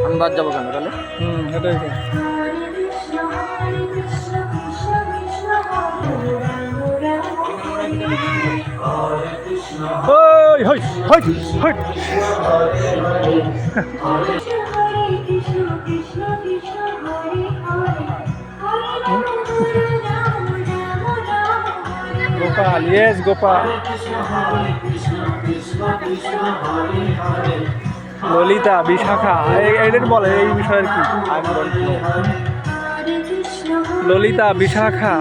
আমি বাদ যাবো কেন তাহলে? এটাই তো। ওই হই হই হই গোপাল, ইয়েস গোপাল। ললিতা, বিশাখা, এদের বলে এই বিষয়ের কি? ললিতা, বিশাখা,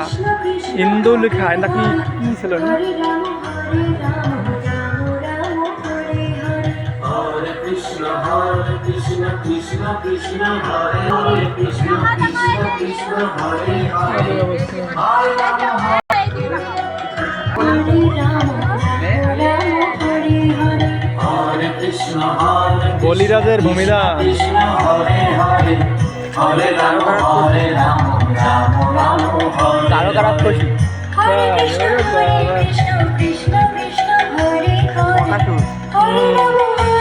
ইন্দুলেখা নাকি কি ছিল না? বলিরাজের ভূমিদান। তারকারাত খুশি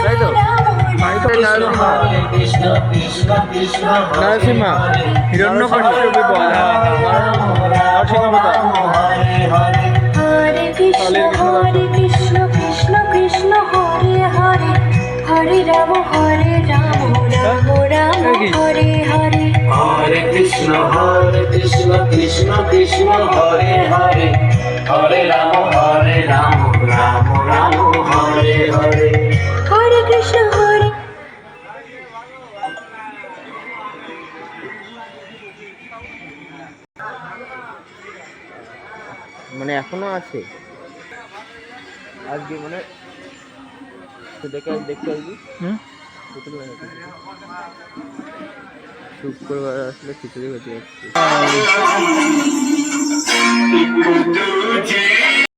তাই তো? নরসিংহা, হিরণ্যকশ্যপ বল, নরসিংহাবতার। হরে কৃষ্ণ কৃষ্ণ কৃষ্ণ হরে হরে, হরে রাম রাম রাম হরে হরে। হরে কৃষ্ণ কৃষ্ণ কৃষ্ণ হরে হরে, হরে রাম রাম রাম হরে হরে। হরে কৃষ্ণ হরে। মানে এখনো আছে আজকে, মানে দেখতে আসবি শুক্রবার আসলে খিচুড়ি খেতে যাচ্ছি।